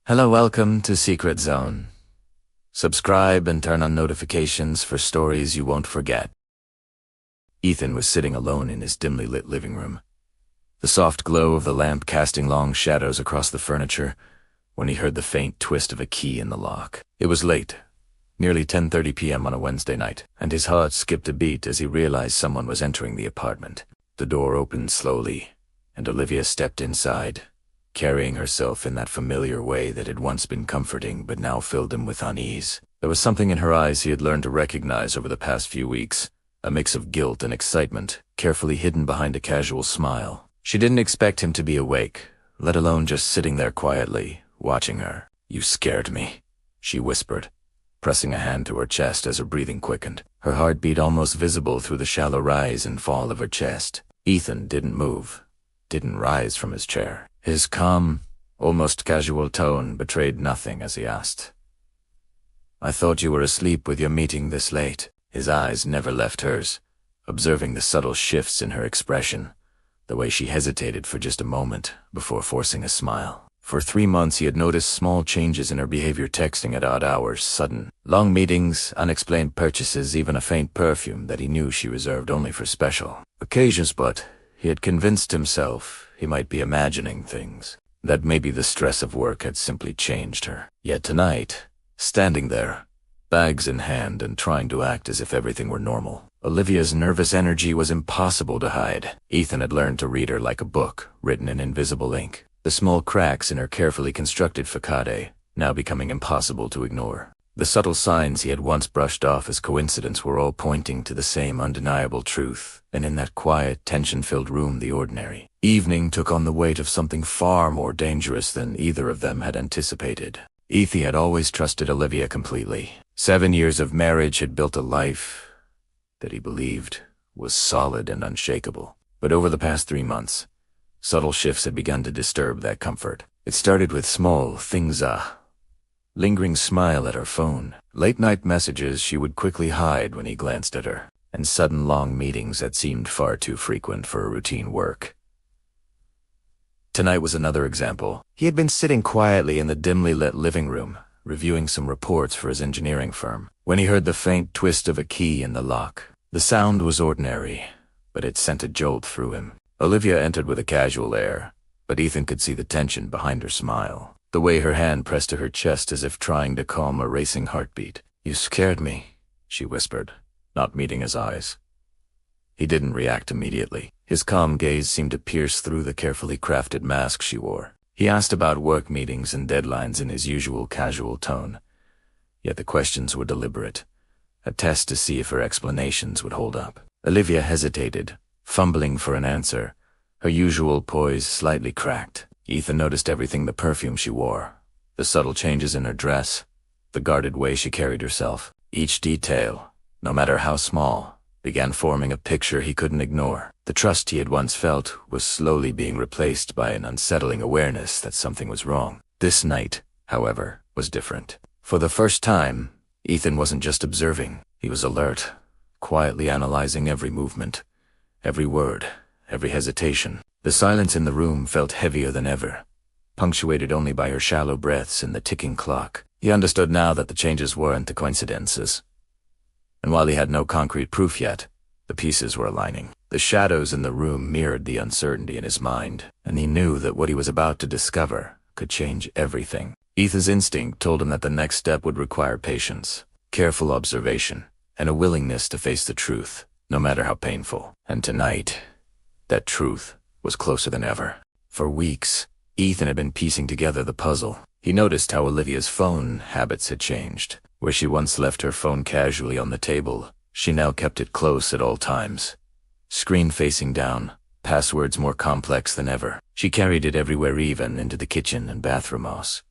Hello, welcome to Secret Zone. Subscribe and turn on notifications for stories you won't forget. Ethan was sitting alone in his dimly lit living room, the soft glow of the lamp casting long shadows across the furniture, when he heard the faint twist of a key in the lock. It was late, nearly 10:30 p.m. on a Wednesday night, and his heart skipped a beat as he realized someone was entering the apartment. The door opened slowly, and Olivia stepped inside, carrying herself in that familiar way that had once been comforting but now filled him with unease. There was something in her eyes he had learned to recognize over the past few weeks, a mix of guilt and excitement, carefully hidden behind a casual smile. She didn't expect him to be awake, let alone just sitting there quietly, watching her. "You scared me," she whispered, pressing a hand to her chest as her breathing quickened, her heartbeat almost visible through the shallow rise and fall of her chest. Ethan didn't move, didn't rise from his chair. His calm, almost casual tone betrayed nothing as he asked, "I thought you were asleep with your meeting this late." His eyes never left hers, observing the subtle shifts in her expression, the way she hesitated for just a moment before forcing a smile. For 3 months he had noticed small changes in her behavior, texting at odd hours, sudden, long meetings, unexplained purchases, even a faint perfume that he knew she reserved only for special occasions, but he had convinced himself he might be imagining things, that maybe the stress of work had simply changed her. Yet tonight, standing there, bags in hand and trying to act as if everything were normal, Olivia's nervous energy was impossible to hide. Ethan had learned to read her like a book written in invisible ink, the small cracks in her carefully constructed facade now becoming impossible to ignore. The subtle signs he had once brushed off as coincidence were all pointing to the same undeniable truth, and in that quiet, tension-filled room the ordinary evening took on the weight of something far more dangerous than either of them had anticipated. Ethan had always trusted Olivia completely. 7 years of marriage had built a life that he believed was solid and unshakable. But over the past 3 months, subtle shifts had begun to disturb that comfort. It started with small things, lingering smile at her phone, late-night messages she would quickly hide when he glanced at her, and sudden long meetings that seemed far too frequent for routine work. Tonight was another example. He had been sitting quietly in the dimly lit living room, reviewing some reports for his engineering firm, when he heard the faint twist of a key in the lock. The sound was ordinary, but it sent a jolt through him. Olivia entered with a casual air, but Ethan could see the tension behind her smile, the way her hand pressed to her chest as if trying to calm a racing heartbeat. "You scared me," she whispered, not meeting his eyes. He didn't react immediately. His calm gaze seemed to pierce through the carefully crafted mask she wore. He asked about work meetings and deadlines in his usual casual tone, yet the questions were deliberate, a test to see if her explanations would hold up. Olivia hesitated, fumbling for an answer, her usual poise slightly cracked. Ethan noticed everything: the perfume she wore, the subtle changes in her dress, the guarded way she carried herself. Each detail, no matter how small, began forming a picture he couldn't ignore. The trust he had once felt was slowly being replaced by an unsettling awareness that something was wrong. This night, however, was different. For the first time, Ethan wasn't just observing. He was alert, quietly analyzing every movement, every word, every hesitation. The silence in the room felt heavier than ever, punctuated only by her shallow breaths and the ticking clock. He understood now that the changes weren't coincidences. And while he had no concrete proof yet, the pieces were aligning. The shadows in the room mirrored the uncertainty in his mind, and he knew that what he was about to discover could change everything. Ethan's instinct told him that the next step would require patience, careful observation, and a willingness to face the truth, no matter how painful. And tonight, that truth was closer than ever. For weeks, Ethan had been piecing together the puzzle. He noticed how Olivia's phone habits had changed. Where she once left her phone casually on the table, she now kept it close at all times. Screen facing down, passwords more complex than ever. She carried it everywhere, even into the kitchen and bathroom house.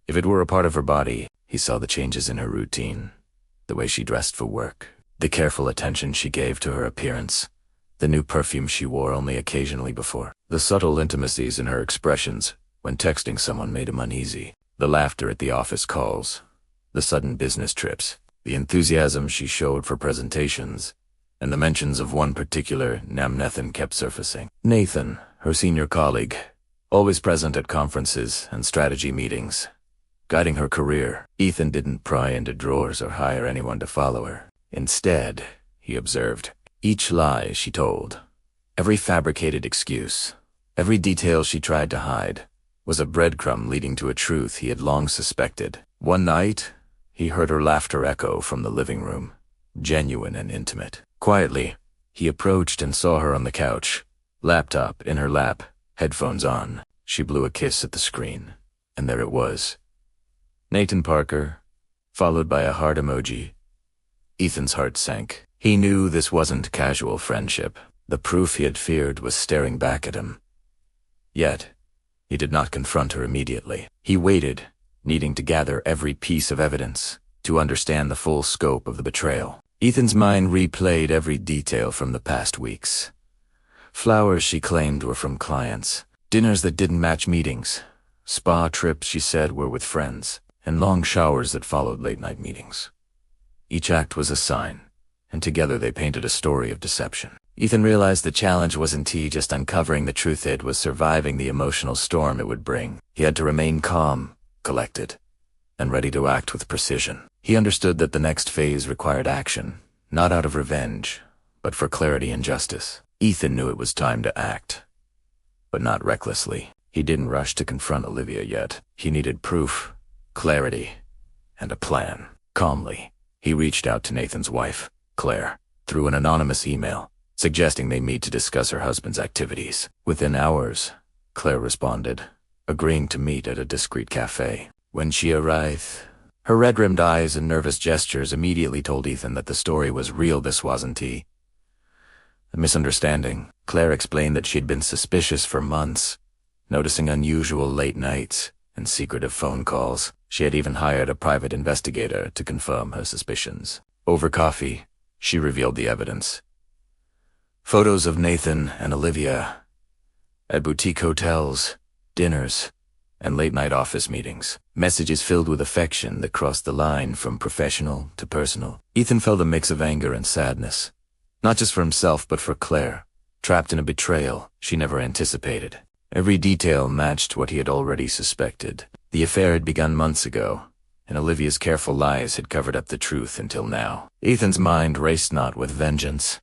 If it were a part of her body, he saw the changes in her routine, the way she dressed for work, the careful attention she gave to her appearance, the new perfume she wore only occasionally before, the subtle intimacies in her expressions when texting someone made him uneasy, the laughter at the office calls, the sudden business trips, the enthusiasm she showed for presentations, and the mentions of one particular Namnethan kept surfacing. Nathan, her senior colleague, always present at conferences and strategy meetings, guiding her career. Ethan didn't pry into drawers or hire anyone to follow her. Instead, he observed each lie she told, every fabricated excuse, every detail she tried to hide, was a breadcrumb leading to a truth he had long suspected. One night, he heard her laughter echo from the living room, genuine and intimate. Quietly, he approached and saw her on the couch, laptop in her lap, headphones on. She blew a kiss at the screen, and there it was. Nathan Parker, followed by a heart emoji. Ethan's heart sank. He knew this wasn't casual friendship. The proof he had feared was staring back at him. Yet, he did not confront her immediately. He waited, needing to gather every piece of evidence to understand the full scope of the betrayal. Ethan's mind replayed every detail from the past weeks. Flowers she claimed were from clients, dinners that didn't match meetings, spa trips she said were with friends, and long showers that followed late-night meetings. Each act was a sign, and together they painted a story of deception. Ethan realized the challenge wasn't just uncovering the truth, it was surviving the emotional storm it would bring. He had to remain calm, collected, and ready to act with precision. He understood that the next phase required action, not out of revenge, but for clarity and justice. Ethan knew it was time to act, but not recklessly. He didn't rush to confront Olivia yet. He needed proof, clarity, and a plan. Calmly, he reached out to Nathan's wife, Claire, through an anonymous email, suggesting they meet to discuss her husband's activities. Within hours, Claire responded, agreeing to meet at a discreet cafe. When she arrived, her red-rimmed eyes and nervous gestures immediately told Ethan that the story was real. This wasn't a misunderstanding. Claire explained that she'd been suspicious for months, noticing unusual late nights and secretive phone calls. She had even hired a private investigator to confirm her suspicions. Over coffee, she revealed the evidence. Photos of Nathan and Olivia at boutique hotels, dinners, and late-night office meetings. Messages filled with affection that crossed the line from professional to personal. Ethan felt a mix of anger and sadness, not just for himself but for Claire, trapped in a betrayal she never anticipated. Every detail matched what he had already suspected. The affair had begun months ago, and Olivia's careful lies had covered up the truth until now. Ethan's mind raced not with vengeance,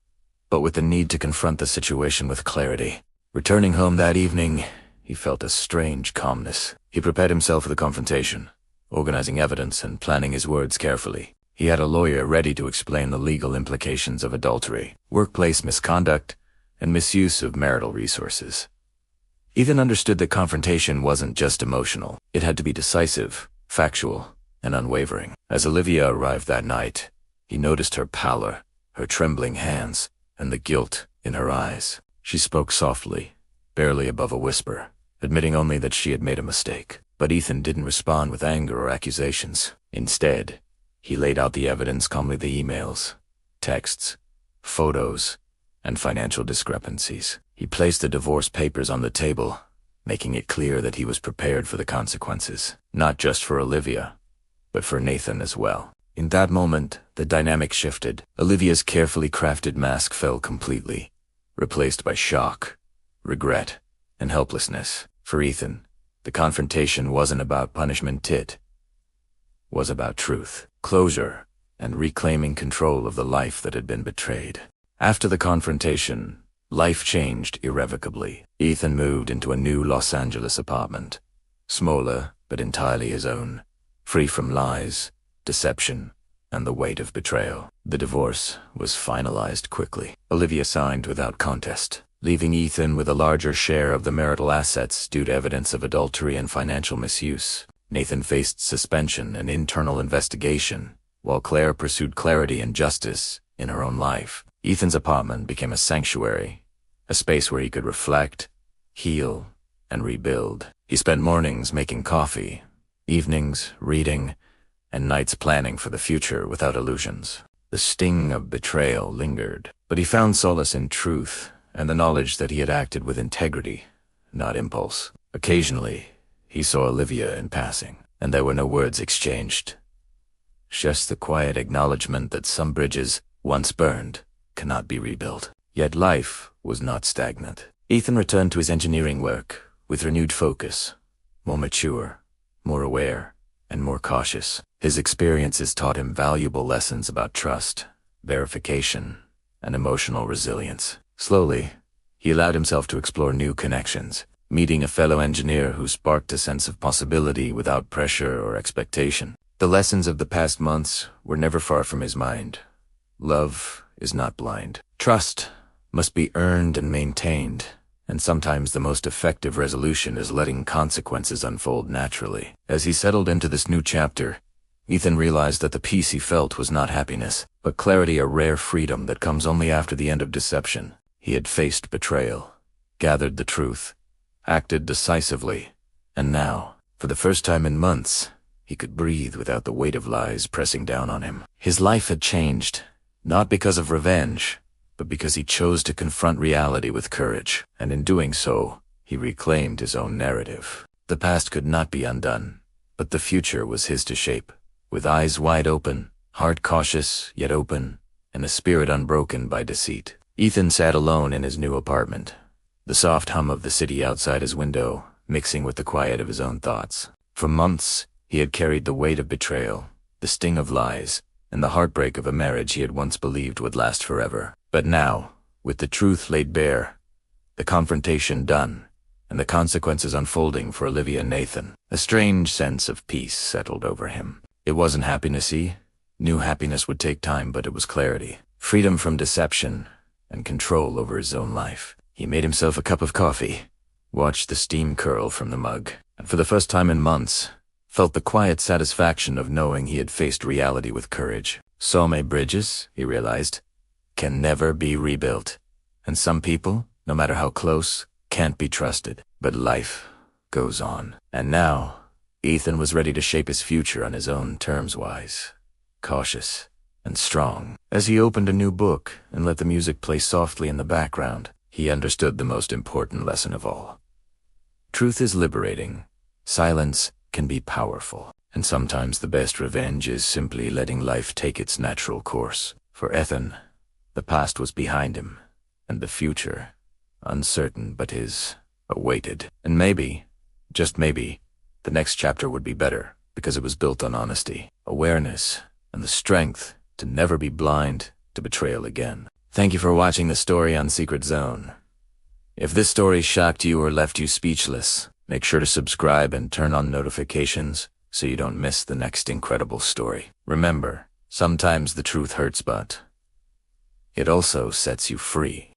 but with the need to confront the situation with clarity. Returning home that evening, he felt a strange calmness. He prepared himself for the confrontation, organizing evidence and planning his words carefully. He had a lawyer ready to explain the legal implications of adultery, workplace misconduct, and misuse of marital resources. Ethan understood that confrontation wasn't just emotional. It had to be decisive, factual, and unwavering. As Olivia arrived that night, he noticed her pallor, her trembling hands, and the guilt in her eyes. She spoke softly, barely above a whisper, admitting only that she had made a mistake. But Ethan didn't respond with anger or accusations. Instead, he laid out the evidence calmly: the emails, texts, photos, and financial discrepancies. He placed the divorce papers on the table, making it clear that he was prepared for the consequences, not just for Olivia, but for Nathan as well. In that moment, the dynamic shifted. Olivia's carefully crafted mask fell completely, replaced by shock, regret, and helplessness. For Ethan, the confrontation wasn't about punishment, it was about truth, closure, and reclaiming control of the life that had been betrayed. After the confrontation, life changed irrevocably. Ethan moved into a new Los Angeles apartment, smaller but entirely his own, free from lies, deception, and the weight of betrayal. The divorce was finalized quickly. Olivia signed without contest, leaving Ethan with a larger share of the marital assets due to evidence of adultery and financial misuse. Nathan faced suspension and internal investigation, while Claire pursued clarity and justice in her own life. Ethan's apartment became a sanctuary, a space where he could reflect, heal, and rebuild. He spent mornings making coffee, evenings reading, and nights planning for the future without illusions. The sting of betrayal lingered, but he found solace in truth and the knowledge that he had acted with integrity, not impulse. Occasionally, he saw Olivia in passing, and there were no words exchanged. Just the quiet acknowledgement that some bridges, once burned, cannot be rebuilt. Yet life was not stagnant. Ethan returned to his engineering work, with renewed focus, more mature, more aware, and more cautious. His experiences taught him valuable lessons about trust, verification, and emotional resilience. Slowly, he allowed himself to explore new connections, meeting a fellow engineer who sparked a sense of possibility without pressure or expectation. The lessons of the past months were never far from his mind. Love is not blind. Trust must be earned and maintained, and sometimes the most effective resolution is letting consequences unfold naturally. As he settled into this new chapter, Ethan realized that the peace he felt was not happiness, but clarity, a rare freedom that comes only after the end of deception. He had faced betrayal, gathered the truth, acted decisively, and now, for the first time in months, he could breathe without the weight of lies pressing down on him. His life had changed, not because of revenge, but because he chose to confront reality with courage, and in doing so, he reclaimed his own narrative. The past could not be undone, but the future was his to shape. With eyes wide open, heart cautious yet open, and a spirit unbroken by deceit, Ethan sat alone in his new apartment, the soft hum of the city outside his window mixing with the quiet of his own thoughts. For months, he had carried the weight of betrayal, the sting of lies, and the heartbreak of a marriage he had once believed would last forever. But now, with the truth laid bare, the confrontation done, and the consequences unfolding for Olivia and Nathan, a strange sense of peace settled over him. It wasn't happiness he knew happiness would take time, but it was clarity, freedom from deception, and control over his own life. He made himself a cup of coffee, watched the steam curl from the mug, and for the first time in months, felt the quiet satisfaction of knowing he had faced reality with courage. So many bridges, he realized, can never be rebuilt, and some people, no matter how close, can't be trusted. But life goes on. And now, Ethan was ready to shape his future on his own terms, wise, cautious, and strong. As he opened a new book and let the music play softly in the background, he understood the most important lesson of all. Truth is liberating. Silence can be powerful. And sometimes the best revenge is simply letting life take its natural course. For Ethan, the past was behind him, and the future, uncertain but his, awaited. And maybe, just maybe, the next chapter would be better, because it was built on honesty, awareness, and the strength to never be blind to betrayal again. Thank you for watching the story on Secret Zone. If this story shocked you or left you speechless, make sure to subscribe and turn on notifications so you don't miss the next incredible story. Remember, sometimes the truth hurts, but it also sets you free.